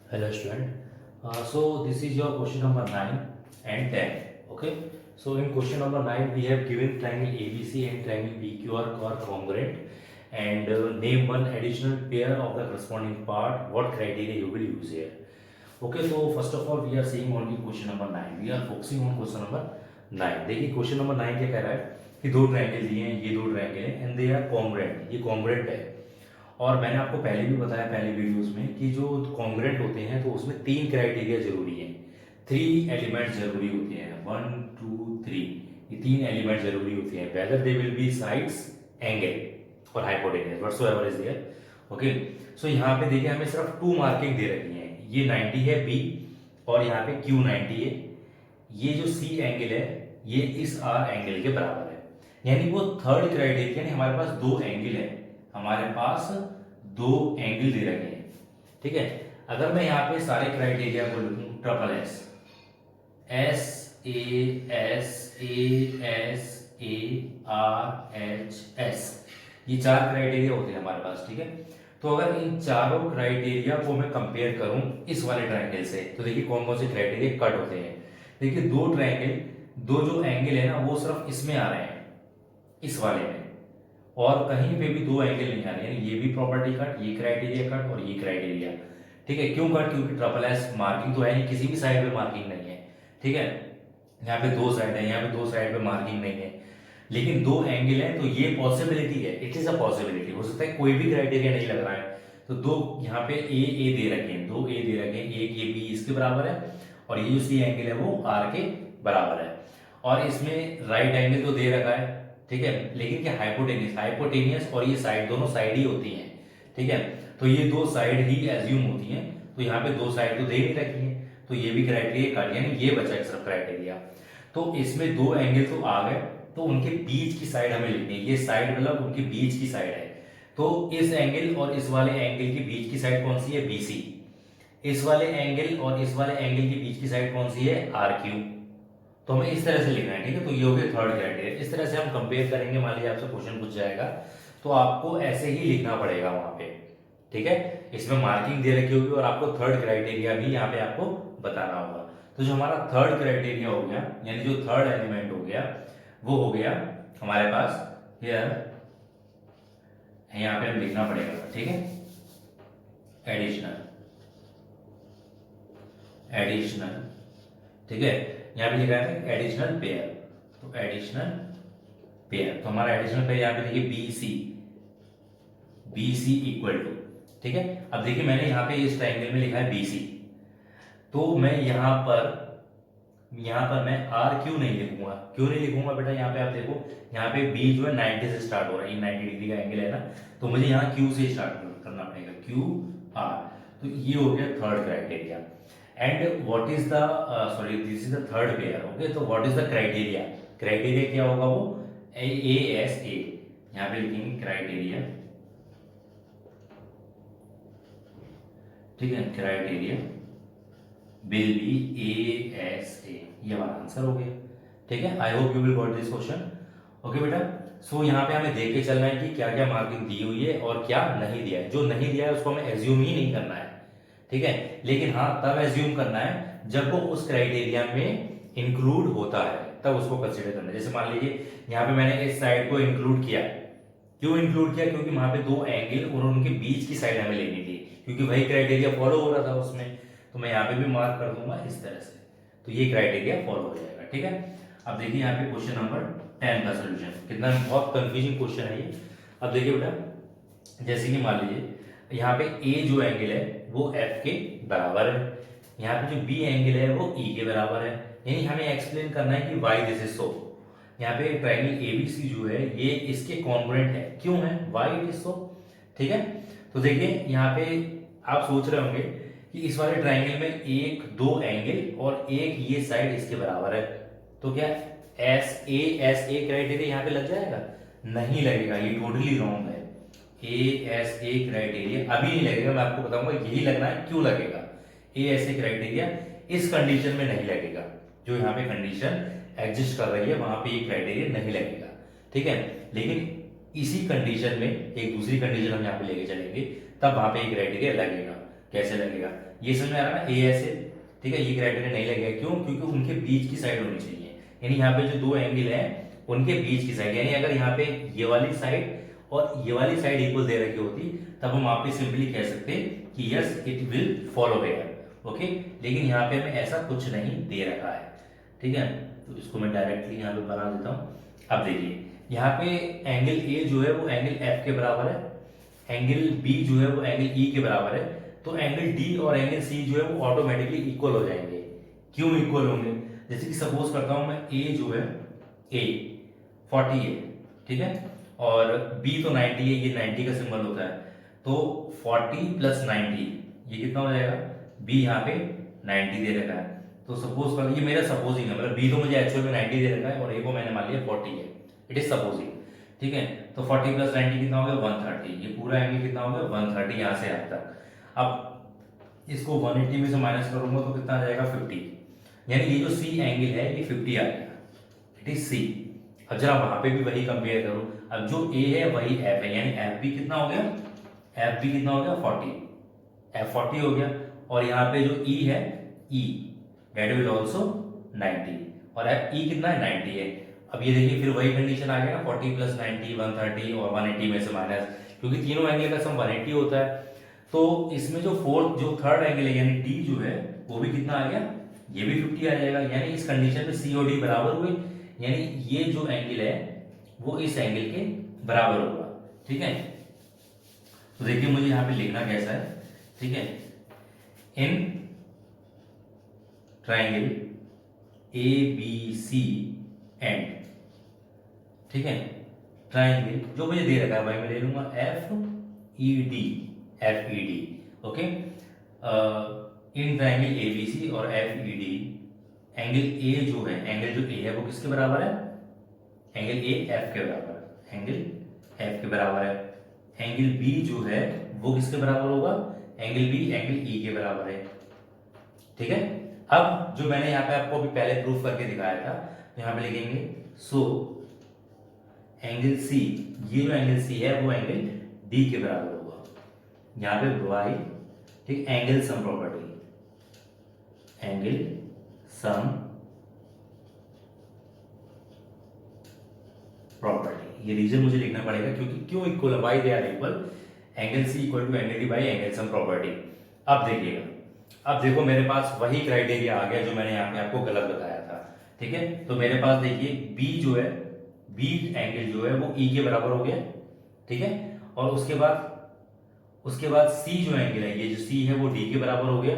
Hello student. So this is your question number 9 and 10. Okay. So in question number 9 we have given triangle ABC and triangle PQR are congruent and name one additional pair of the corresponding part. What criteria you will use here? Okay. So first of all we are seeing only question number 9. We are focusing on question number 9. देखिए question number 9 क्या कह रहा है कि दो triangle दिए हैं, ये दो ट्रायंगल हैं एंड दे आर कॉन्ग्रुएंट. ये कॉन्ग्रुएंट है और मैंने आपको पहले भी बताया पहले वीडियोस में कि जो कॉन्ग्रुएंट होते हैं तो उसमें तीन क्राइटेरिया जरूरी हैं, थ्री एलिमेंट जरूरी होते हैं, 1 2 3. ये तीन एलिमेंट जरूरी होते हैं, whether they will be sides, angle और hypotenuse whatsoever is there. Okay. So यहाँ पे देखिए हमें सिर्फ टू मार्किंग दे रखी है, ये 90 है बी और यहाँ पे क्यू 90 है. ये जो सी एंगल है ये इस आर एंगल के बराबर है, यानी वो थर्ड क्राइटेरिया, यानी हमारे पास दो एंगल है, हमारे पास दो एंगल दे रखे हैं. ठीक है. अगर मैं यहाँ पे सारे क्राइटेरिया को लिखूं, triple S, S A R H S, ये चार क्राइटेरिया होते हैं हमारे पास. ठीक है. तो अगर इन चारों क्राइटेरिया को मैं कंपेयर करूं इस वाले ट्रायंगल से तो देखिए कौन कौन से क्राइटेरिया कट होते हैं. देखिए दो ट्रायंगल, दो जो एंगल है ना वो सिर्फ इसमें आ रहे हैं, इस वाले में, और कहीं पे भी दो एंगल नहीं आ रहे हैं. ये भी प्रॉपर्टी कट, ये क्राइटेरिया कट और ये क्राइटेरिया. ठीक है. क्यों कट? क्योंकि ट्रिपल एस मार्किंग तो है नहीं, किसी भी साइड पे मार्किंग नहीं है. ठीक है. यहाँ पे दो साइड है, यहाँ पे दो साइड पे मार्किंग नहीं है, लेकिन दो एंगल है तो ये पॉसिबिलिटी है, इट इज अ पॉसिबिलिटी. हो सकता है कोई भी क्राइटेरिया नहीं लग रहा है तो दो यहाँ पे ए दे रखे हैं, दो ए दे रखे हैं, एक ये बी इसके बराबर है और ये जो सी एंगल है वो आर के बराबर है, और इसमें राइट एंगल तो दे रखा है. ठीक है. लेकिन क्या हाइपोटेनियस, हाइपोटेनियस और ये साइड दोनों साइड ही होती हैं. ठीक है. तो ये दो साइड ही एज्यूम होती हैं, तो यहाँ पे दो साइड तो दे नहीं रखी है, तो ये भी क्राइटेरिया काट, यानी ये बचा सिर्फ क्राइटेरिया. तो इसमें दो एंगल तो आ गए, तो उनके बीच की साइड हमें लिखनी है. ये साइड मतलब उनके बीच की साइड है, तो इस एंगल और इस वाले एंगल के बीच की साइड कौन सी है? बीसी. इस वाले एंगल और इस वाले एंगल के बीच की साइड कौन सी है? R Q. तो हमें इस तरह से लिखना है. ठीक है. तो ये हो गया थर्ड क्राइटेरिया. इस तरह से हम कंपेयर करेंगे. मान लीजिए आपसे क्वेश्चन पूछ जाएगा तो आपको ऐसे ही लिखना पड़ेगा वहां पे. ठीक है. इसमें मार्किंग दे रखी होगी और आपको थर्ड क्राइटेरिया भी यहाँ पे आपको बताना होगा. तो जो हमारा थर्ड क्राइटेरिया हो गया, यानी जो थर्ड एलिमेंट हो गया वो हो गया हमारे पास हियर, यहाँ पे हम लिखना पड़ेगा. ठीक है. Additional, additional. ठीक है. यहाँ पे लिखा है एडिशनल पेयर, तो एडिशनल पेयर, तो हमारा एडिशनल पेयर यहाँ पे देखिए बी सी इक्वल टू. ठीक है. अब देखिए मैंने यहाँ पे इस ट्राइंगल में लिखा है बी सी, तो मैं यहाँ पर मैं आर क्यों नहीं लिखूंगा? क्यों नहीं लिखूंगा बेटा? यहाँ पे आप देखो, यहाँ पे बी जो है 90 से स्टार्ट हो रहा है, ये 90 डिग्री का एंगल है ना, तो मुझे यहाँ क्यू से स्टार्ट करना पड़ेगा, क्यू आर. तो ये हो गया third criteria. And what is the sorry this is the third pair. Okay. तो what is the criteria? Criteria क्या होगा? वो ए एस ए, यहाँ पे लिखेंगे क्राइटेरिया. ठीक है. Criteria will be A S A, ये हमारा आंसर हो गया. ठीक है. I hope you will got this question. Okay बेटा. सो यहाँ पे हमें देख के चलना है कि क्या क्या मार्किंग दी हुई है और क्या नहीं दिया है. जो नहीं दिया है उसको हमें एज्यूम ही नहीं करना है. ठीक है. लेकिन हाँ तब एज्यूम करना है जब वो उस क्राइटेरिया में इंक्लूड होता है, तब उसको कंसिडर करना है. जैसे मान लीजिए यहाँ पे मैंने इस साइड को इंक्लूड किया. क्यों इंक्लूड किया? क्योंकि वहां पे दो एंगल और उनके बीच की साइड हमें लेनी थी, क्योंकि वही क्राइटेरिया फॉलो हो रहा था उसमें, तो मैं यहाँ पे भी मार्क कर दूंगा इस तरह से, तो ये क्राइटेरिया फॉलो हो जाएगा. ठीक है. अब देखिए यहाँ पे क्वेश्चन नंबर 10 का सोल्यूशन, कितना बहुत कंफ्यूजिंग क्वेश्चन है ये. अब देखिए बेटा, जैसे कि मान लीजिए यहाँ पे ए जो एंगल है वो एफ के बराबर है, यहाँ पे जो बी एंगल है वो ई के बराबर है, यानी हमें एक्सप्लेन करना है कि वाई दिस इज सो. यहाँ पे ट्रायंगल एबीसी जो है ये इसके कॉन्ग्रुएंट है. क्यों है? Why it is so. ठीक है. तो देखिए यहाँ पे आप सोच रहे होंगे कि इस वाले ट्रायंगल में एक दो एंगल और एक ये साइड इसके बराबर है, तो क्या एस ए क्राइटेरिया यहाँ पे लग जाएगा? नहीं लगेगा, ये टोटली रॉन्ग है. एस ए क्राइटेरिया अभी नहीं लगेगा, मैं आपको बताऊंगा यही लगना है. क्यों लगेगा? एस ए क्राइटेरिया इस कंडीशन में नहीं लगेगा, जो यहाँ पे कंडीशन एग्जिस्ट कर रही है वहां पे ये क्राइटेरिया नहीं लगेगा. ठीक है. लेकिन इसी कंडीशन में एक दूसरी कंडीशन हम यहाँ पे लेके चलेंगे, तब वहां पे ये क्राइटेरिया लगेगा. कैसे लगेगा, ये समझ में आ रहा है ना, ए ऐसे, ठीक है, ये क्राइटेरिया नहीं लगेगा, क्यों, क्योंकि उनके बीच की साइड होनी चाहिए, यानी यहाँ पे जो दो एंगल है उनके बीच की साइड, यानी अगर यहाँ पे ये वाली साइड और ये वाली साइड इक्वल दे रखी होती तब हम वहां पे सिंपली कह सकते कि yes it will follow here, okay, लेकिन यहाँ पे हमें ऐसा कुछ नहीं दे रखा है, ठीक है, तो इसको मैं डायरेक्टली यहाँ पे बना देता हूँ। अब देखिए यहाँ पे एंगल ए जो है वो एंगल एफ के बराबर है, एंगल बी जो है वो एंगल ई के बराबर है, तो एंगल डी और एंगल सी जो है वो ऑटोमेटिकली इक्वल हो जाएंगे। क्यों इक्वल होंगे, जैसे कि सपोज करता हूं मैं ए जो है ए 40 है, ठीक है, और बी तो 90 है, ये 90 का सिंबल होता है, तो 40 प्लस 90 ये कितना हो जाएगा, बी यहाँ पे 90 दे रखा है, तो सपोज कर, ये मेरा सपोजिंग है, मतलब बी तो मुझे एक्चुअल में 90 दे रखा है और ए को मैंने मान लिया 40 है, इट इज सपोजिंग, ठीक है, तो 40 प्लस 90 कितना हो गया 130, ये पूरा एंगल कितना हो गया 130 यहाँ से यहाँ तक। अब इसको 180 में से माइनस करूंगा तो कितना आ जाएगा 50, यानी ये जो सी एंगल है ये 50 आ गया, इट इज सी। अब जरा वहां पे भी वही कंपेयर करो, अब जो ए है वही एफ है, यानी एफ भी कितना हो गया, एफ भी कितना हो गया 40, एफ 40 हो गया, और यहाँ पे जो ई है ई दैट विल ऑल्सो 90, और एफ ई कितना है 90 है। अब ये देखिए फिर वही कंडीशन आ गया ना, 40 प्लस 90 130 और 180 में से माइनस, क्योंकि तीनों एंगल का सम 180 होता है, तो इसमें जो फोर्थ जो थर्ड एंगल है यानी डी जो है वो भी कितना आ गया, ये भी 50 आ जाएगा, यानी इस कंडीशन में सी और डी बराबर हुए, यानी ये जो एंगल है वो इस एंगल के बराबर होगा, ठीक है। तो देखिए मुझे यहाँ पे लिखना कैसा है, ठीक है, in triangle A B C and, ठीक है, ट्राइंगल जो मुझे दे रखा है भाई मैं ले लूंगा F E D, F E D, okay, in triangle A B C और F E D, angle A जो है, एंगल जो ए है वो किसके बराबर है, एंगल ए एफ के बराबर, एंगल एफ के बराबर है, एंगल बी जो है वो किसके बराबर होगा, एंगल बी एंगल ई के बराबर है, ठीक है। अब जो मैंने यहाँ पे आपको अभी पहले प्रूफ करके दिखाया था, तो यहाँ पे लिखेंगे सो एंगल सी, ये जो एंगल सी है वो एंगल डी के बराबर होगा, यहाँ पे वाई, ठीक, angle sum property, angle sum property, ये रीजन मुझे लिखना पड़ेगा क्योंकि क्यों इक्वल है, why they are equal, angle C equal to angle D by angle sum property. अब देखिएगा, अब देखो मेरे पास वही क्राइटेरिया आ गया जो मैंने यहाँ पे आपको गलत बताया था, ठीक है, तो मेरे पास देखिए बी जो है, बी एंगल जो है वो ई के बराबर हो गया, ठीक है, और उसके बाद सी जो एंगल है, ये जो सी है वो डी के बराबर हो गया,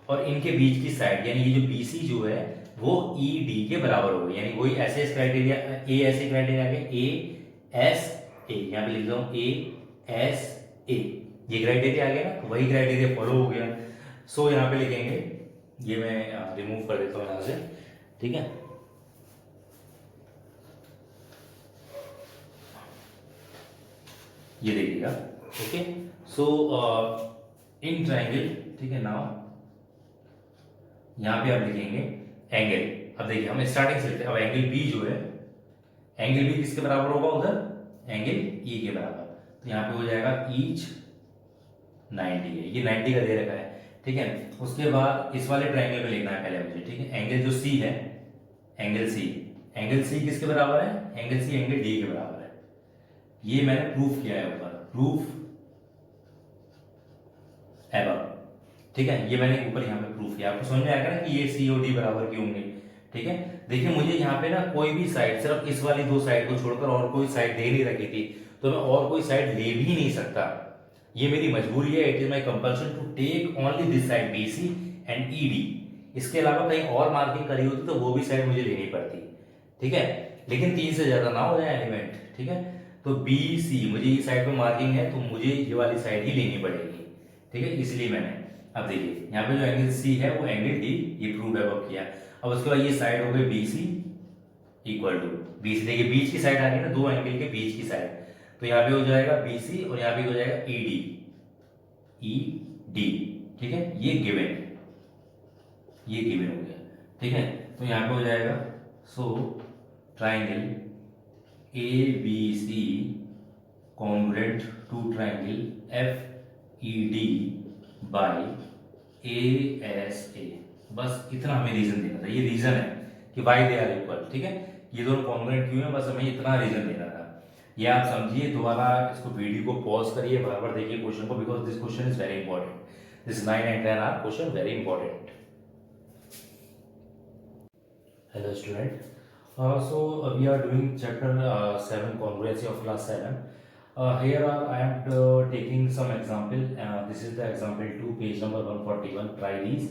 और इनके बीच की साइड यानी ये जो बी सी जो है वो ई डी के बराबर हो गई, यानी वही ऐसे क्राइटेरिया, ए ऐसे क्राइटेरिया आ गए, ए एस ए, यहाँ पे लिख दो ए एस ए, ये क्राइटेरिया आ गया ना, वही क्राइटेरिया फॉलो हो गया, सो यहाँ पे लिखेंगे, ये मैं रिमूव कर देता हूँ यहाँ से, ठीक है, ये देखिएगा, ओके, सो इन ट्राइंगल, ठीक है, नाउ यहाँ पे आप लिखेंगे एंगल, अब देखिए हम स्टार्टिंग से, अब एंगल बी जो है, एंगल बी किसके बराबर होगा उधर, एंगल ई के बराबर, तो यहाँ पे हो जाएगा ईच 90 है, ये 90 का दे रखा है, ठीक है, उसके बाद इस वाले ट्राइंगल में लिखना है पहले मुझे, ठीक है, एंगल जो सी है, एंगल सी किसके बराबर है, एंगल सी एंगल डी के बराबर है, ये मैंने प्रूफ किया है ऊपर, प्रूफ एबव, ठीक है, ये मैंने ऊपर यहाँ पे प्रूफ किया, आपको समझ में आएगा ना कि ये सी और डी बराबर क्यों होंगे, ठीक है। देखिए मुझे यहाँ पे ना कोई भी साइड, सिर्फ इस वाली दो साइड को छोड़कर और कोई साइड दे नहीं रखी थी, तो मैं और कोई साइड ले भी नहीं सकता, ये मेरी मजबूरी है, it is my compulsion to take only this side B C and E D, इसके अलावा कहीं और मार्किंग करी होती तो वो भी साइड मुझे लेनी पड़ती, ठीक है, लेकिन 3 से ज्यादा ना हो जाए एलिमेंट, ठीक है, तो बी सी मुझे ये साइड पे मार्किंग है तो मुझे ये वाली साइड ही लेनी पड़ेगी, ठीक है, इसलिए मैंने, अब देखिए यहाँ पे जो एंगल सी है वो एंगल डी, ये प्रूव डेवलप किया, अब उसके बाद ये साइड हो गई B C equal to B C, देखिए बीच की साइड आ गई ना, दो एंगल के बीच की साइड, तो यहाँ पे हो जाएगा बी सी और यहाँ पे हो जाएगा ई डी, ठीक है, ये गिवन हो गया, ठीक है, तो यहाँ पे हो जाएगा so triangle A B C congruent to triangle F E D by ASA। बस इतना हमें रीजन देना था, ये रीजन है कि वाई दे आर इक्वल, ठीक है, ये दोनों कॉन्ग्रुएंट क्यों है, बस हमें इतना रीजन देना था। ये आप समझिए, दोबारा इसको वीडियो को पॉज करिए, बार बार देखिए क्वेश्चन को, because this question is very important. This 9 and 10 are question very important. Hello student. We are doing chapter 7 congruency of class 7. Here I am taking some example. This is the example 2, page number 141. Try these.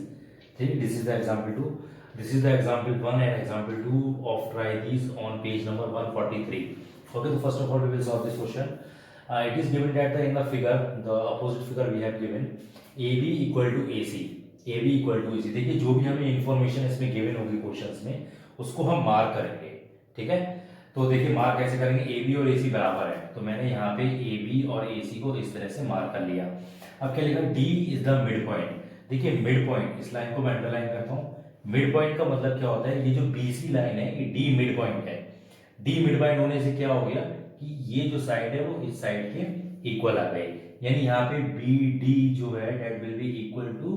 This is the example 2. This is the example 1 and example 2 of try these on page number 143. Okay, so first of all we will solve this question. It is given that in the figure, the opposite figure we have given AB equal to AC. AB equal to AC. देखिए जो भी हमें information इसमें given होगी questions में, उसको हम mark करेंगे, ठीक है। तो देखिए मार्क कैसे करेंगे, AB और AC बराबर है, तो मैंने यहाँ पे AB और AC को इस तरह से मार्क कर लिया। अब क्या लिखा, D is the mid point. देखिए मिड पॉइंट, इस लाइन को मैं अंडरलाइन करता हूँ। मिड पॉइंट का मतलब क्या होता है, ये जो BC लाइन है ये D मिड पॉइंट है। D मिड पॉइंट होने से क्या हो गया कि ये जो साइड है वो इस साइड के इक्वल आ गई, यानी यहाँ पे BD जो है that will be equal to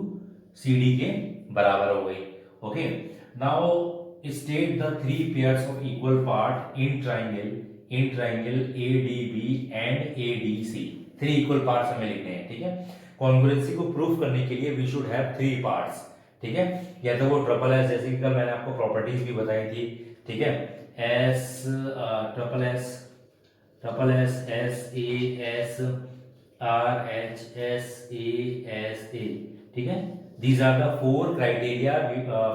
CD के बराबर हो गई। Okay, now state the 3 pairs of equal part in triangle ADB and ADC। 3 equal parts हमें लिखने हैं, ठीक है। कॉन्ग्रुएंसी को प्रूफ करने के लिए वी शुड हैव 3 पार्ट्स, ठीक है। या तो वो ट्रिपल एस, जैसे कि कल मैंने आपको प्रॉपर्टीज भी बताई थी, ठीक है, S triple S SAS RHS ASA, ठीक है। These are the 4 criteria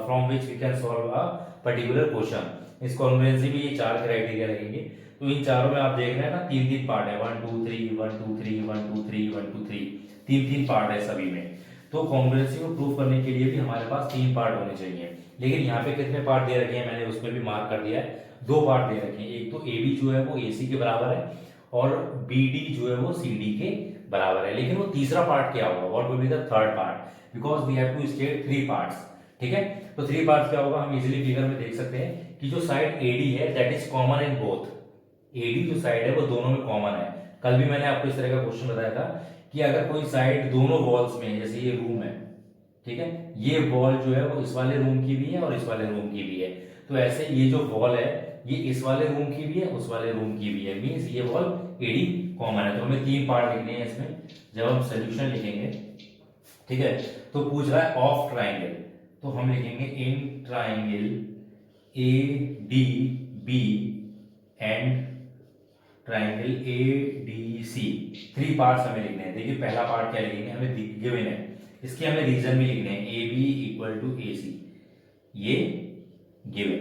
from which we can solve a particular question. इस कॉन्ग्रुएंसी में ये 4 क्राइटेरिया लगेंगे, तो इन चारों में आप देख रहे हैं ना 3-3 पार्ट है, 1 2 3 1 2 3 1 2 3 1 2 3, 3-3 पार्ट है सभी में। तो कॉन्ग्रुएंसी को प्रूव करने के लिए भी हमारे पास 3 पार्ट होने चाहिए, लेकिन यहाँ पे कितने पार्ट दे रखे हैं मैंने उसमें भी मार्क कर दिया है, 2 पार्ट दे रखे हैं। एक तो AB जो है वो AC के बराबर है और BD जो है वो CD के बराबर है, लेकिन वो तीसरा पार्ट क्या होगा, what will be the third part, because we have to state 3 parts, ठीक है। तो 3 पार्ट्स क्या होगा, हम इजीली फिगर में देख सकते हैं कि जो साइड AD है that is common in both. AD जो साइड है वो दोनों में कॉमन है। कल भी मैंने आपको इस तरह का क्वेश्चन बताया था कि अगर कोई साइड दोनों वॉल्स में, जैसे ये रूम है, ठीक है, ये वॉल जो है वो इस वाले रूम की भी है और इस वाले रूम की भी है, तो ऐसे ये जो वॉल है ये इस वाले रूम की भी है उस वाले रूम की भी है, मींस ये वॉल AD कॉमन है। तो हमें 3 पार्ट लिखने हैं इसमें। जब हम सोल्यूशन लिखेंगे, ठीक है, तो पूछ रहा है ऑफ ट्राइंगल, तो हम लिखेंगे इन triangle ADB and triangle ADC। 3 parts हमें लिखने हैं। देखिए पहला पार्ट क्या लिखेंगे, हमें गिवन है, इसके हमें रीजन भी लिखने हैं, AB इक्वल टू AC, ये गिवन,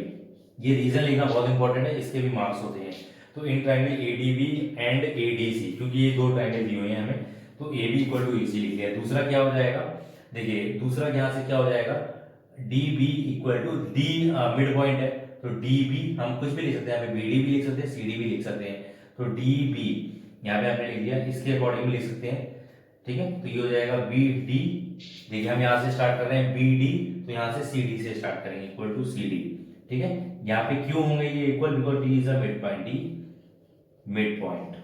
ये रीजन लिखना बहुत इंपॉर्टेंट है, इसके भी मार्क्स होते हैं। तो इन ट्राइंगल ADB एंड ADC, क्योंकि ये 2 ट्राइंगल दिए हुए हैं हमें, तो AB इक्वल टू AC लिख दिया। दूसरा क्या हो जाएगा, देखिए दूसरा यहाँ से क्या हो जाएगा, DB equal to D mid point है, तो DB हम कुछ भी लिख सकते हैं, यहाँ पे BD भी लिख सकते हैं, CD भी लिख सकते हैं, तो DB यहाँ पे आपने लिख दिया, इसके अकॉर्डिंग लिख सकते हैं, ठीक है। तो ये हो जाएगा BD, देखिए हम यहाँ से स्टार्ट कर रहे हैं BD, तो यहाँ से CD से स्टार्ट करेंगे, इक्वल टू CD, ठीक है। यहाँ पे क्यों होंगे ये equal, because D is a mid point, D mid point.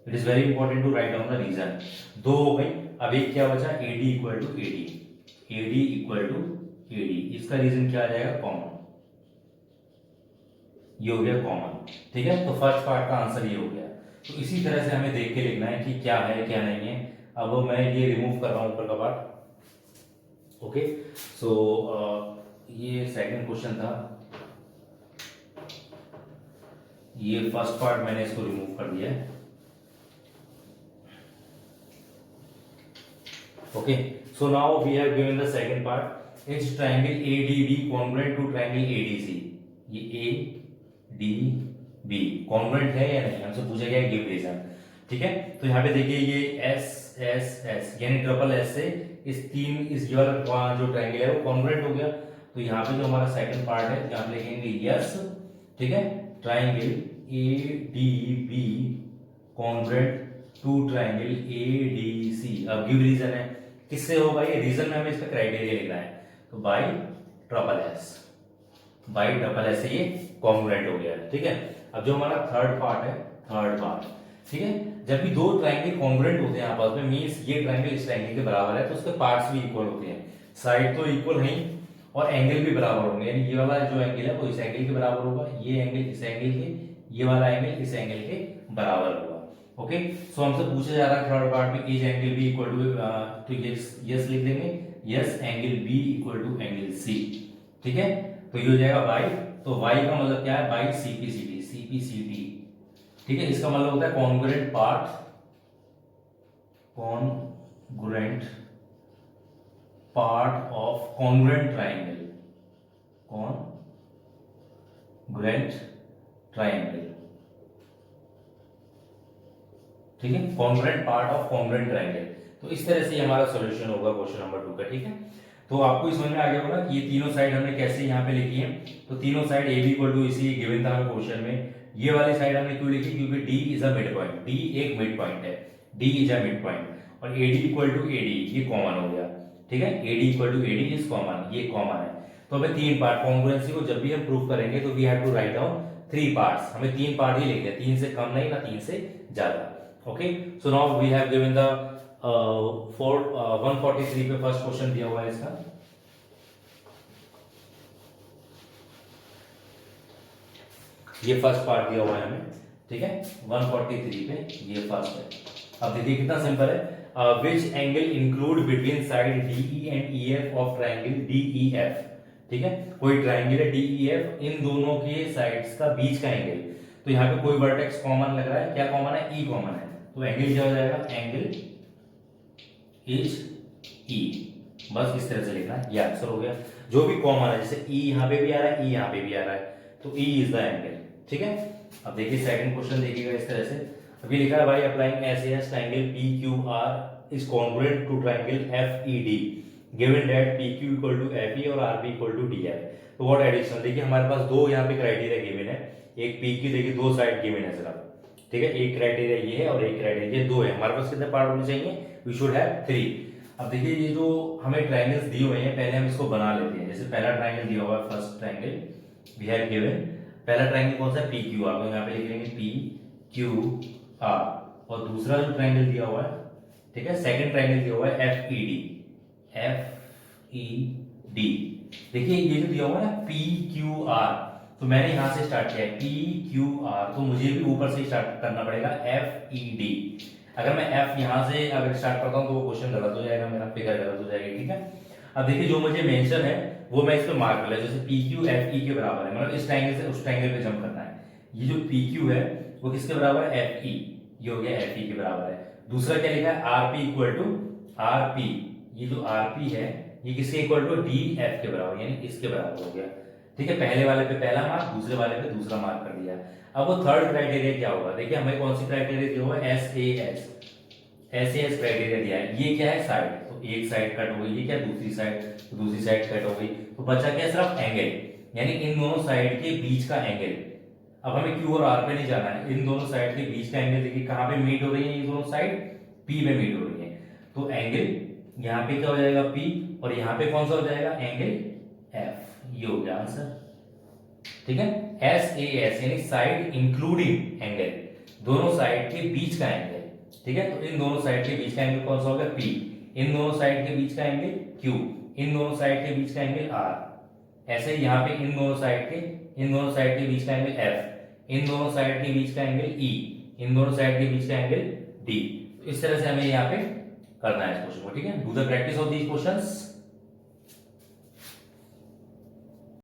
It is very important to write down the reason. 2 हो गई, अब एक क्या बचा, AD equal to AD, AD equal to AD, इसका रीजन क्या आ जाएगा, कॉमन, ये हो गया कॉमन, ठीक है। तो फर्स्ट पार्ट का आंसर ये हो गया। तो इसी तरह से हमें देख के लिखना है कि क्या है क्या नहीं है। अब मैं ये रिमूव कर रहा हूं ऊपर का पार्ट, ओके। सो ये सेकंड क्वेश्चन था, ये फर्स्ट पार्ट मैंने इसको रिमूव कर दिया है, okay. So now we have given the second part, is triangle ADB congruent to triangle ADC। ये ADB कॉन्ग्रुएंट है या नहीं, हमसे पूछा गया है, गिव रीजन, ठीक है। तो यहाँ पे देखिए ये SSS यानी ट्रिपल एस से इस वाला जो ट्रायंगल है वो कॉन्ग्रुएंट हो गया। तो यहाँ पे जो हमारा सेकंड पार्ट है यहाँ पे लिखेंगे यस, ठीक है, triangle ADB congruent to triangle ADC। अब गिव रीजन है, किससे होगा ये रीजन में हमें इसका क्राइटेरिया लिखना है, तो बाय ट्रिपल एस से ये कॉन्ग्रुएंट हो गया, ठीक है। अब जो हमारा थर्ड पार्ट है, ठीक है, जब भी दो ट्राइंगल कॉन्ग्रुएंट होते हैं आपस में, मींस ये ट्राइंगल इस ट्राइंगल के बराबर है, तो उसके पार्ट्स भी इक्वल होते हैं, साइड तो इक्वल है और एंगल भी बराबर होंगे, यानी ये वाला जो एंगल है वो इस एंगल के बराबर होगा, ये एंगल इस एंगल के, ये वाला एंगल इस एंगल के बराबर होगा। ओके, सो हमसे पूछा जा रहा है थर्ड पार्ट में, is angle B equal to, तो यस लिख देंगे, yes angle B equal to angle C. ठीक है, तो ये हो जाएगा बाई, तो वाई का मतलब क्या है, बाई सीपीसीटी, सीपीसीटी। ठीक है, इसका मतलब होता है congruent part, congruent part of congruent triangle, congruent triangle. ठीक है, congruent part of congruent triangle. तो इस तरह से हमारा सॉल्यूशन होगा क्वेश्चन नंबर 2 का। ठीक है, तो आपको समझ में आ गया होगा कि ये तीनों साइड हमने कैसे यहाँ पे लिखी है। तो तीनों side A B equal to, इसी गिवन था हमें क्वेश्चन में। ये वाली साइड हमने क्यों लिखी, क्योंकि D is a mid point, D एक मिड पॉइंट है, D is a mid point, और एडी इक्वल टू एडी ये कॉमन हो गया। ठीक है, AD equal to AD is common, ये कॉमन है। तो हमें तीन पार्ट, कॉन्ग्रुएंसी को जब भी हम प्रूव करेंगे तो we have to write down 3 parts, हमें 3 पार्ट ही लिखने हैं, 3 से कम नहीं ना 3 से ज्यादा। Okay, so now we have given the 143 पे फर्स्ट क्वेश्चन दिया हुआ है इसका। ये फर्स्ट पार्ट दिया हुआ है हमें। ठीक है, 143 पे ये फर्स्ट है। अब देखिए कितना सिंपल है, which angle include between side DE and EF of triangle DEF. ठीक है, कोई ट्राइंगल है डीईएफ, इन दोनों के साइड्स का बीच का एंगल, तो यहाँ पे कोई वर्टेक्स कॉमन लग रहा है, क्या कॉमन है, ई कॉमन है, तो एंगल क्या हो जाएगा, एंगल इज ई। बस इस तरह से लिखना है, ये आंसर हो गया। जो भी कॉमन है, जैसे ई यहाँ पे भी आ रहा है, ई यहाँ पे भी आ रहा है, तो ई इज द एंगल। ठीक है, अब देखिए सेकंड क्वेश्चन देखिएगा इस तरह से। अभी लिखा है भाई applying S triangle P Q R is congruent to triangle F E D given that P Q equal to F E और R P equal to D F. तो व्हाट एडिशन, देखिए हमारे पास दो यहाँ पे क्राइटेरिया गिवन है, एक P Q, देखिए दो साइड गिवन है सिर्फ। ठीक है, एक क्राइटेरिया ये है और एक क्राइटेरिया, ये दो है, हमारे पास कितने पार्ट होने चाहिए, वी शुड हैव 3। अब देखिए ये जो हमें ट्रायंगल्स दिए हुए हैं, पहले हम इसको बना लेते हैं। जैसे पहला ट्रायंगल दिया हुआ है, first triangle we have given, पहला ट्रायंगल कौन सा है, पी क्यू आर, तो यहाँ पे लिख लेंगे पी क्यू आर। और दूसरा जो ट्रायंगल दिया हुआ है, ठीक है, सेकंड ट्रायंगल दिया हुआ है F E D, F E D. देखिए ये जो दिया हुआ है ना पी क्यू आर, तो मैंने यहां से स्टार्ट किया है पी क्यू आर, तो मुझे भी ऊपर से स्टार्ट करना पड़ेगा एफ ई डी। अगर मैं एफ यहां से अगर स्टार्ट करता हूं तो वो क्वेश्चन गलत हो जाएगा, मेरा फिगर गलत हो जाएगी। ठीक है, अब देखिए जो मुझे मेंशन है वो मैं इस पे मार्क कर लिया, जैसे पी क्यू एफ ई के बराबर है, मतलब इस ट्रायंगल से उस ट्रायंगल पे जंप करना है। ये जो पी क्यू है वो किसके बराबर है, एफ ई, ये हो गया एफ ई के बराबर है। दूसरा क्या लिखा है, R P equal to R P, ये जो आर पी है ये किसके इक्वल टू, डी एफ के बराबर, यानी इसके बराबर हो गया। ठीक है, पहले वाले पे पहला मार्क, दूसरे वाले पे दूसरा मार्क कर दिया। अब वो थर्ड क्राइटेरिया क्या होगा, देखिए हमें कौन सी क्राइटेरिया दिया हुआ है, एस ए एस क्राइटेरिया दिया है। ये क्या है, साइड, तो एक साइड कट हो गई, ये क्या दूसरी साइड, तो दूसरी साइड कट हो गई, तो बचा क्या सिर्फ एंगल, यानी इन दोनों साइड के बीच का एंगल। अब हमें क्यू और आर पे नहीं जाना है, इन दोनों साइड के बीच का एंगल देखिए कहां पे मीट हो रही है, ये दोनों साइड पी में मीट हो रही है, तो एंगल यहाँ पे क्या हो जाएगा पी, और यहाँ पे कौन सा हो जाएगा एंगल एफ, ये हो गया आंसर। ठीक है, एस ए एस यानी साइड इंक्लूडिंग एंगल, दोनों साइड के बीच का एंगल। ठीक है, तो इन दोनों साइड के बीच का एंगल कौन सा होगा, पी, इन दोनों साइड के बीच का एंगल क्यू, इन दोनों साइड के बीच का एंगल आर। ऐसे यहाँ पे इन दोनों साइड के बीच का एंगल एफ, इन दोनों साइड के बीच का एंगल ई, इन दोनों साइड के बीच का एंगल डी। तो इस तरह से हमें यहाँ पे करना है इस क्वेश्चन को। ठीक है, do the practice of these questions.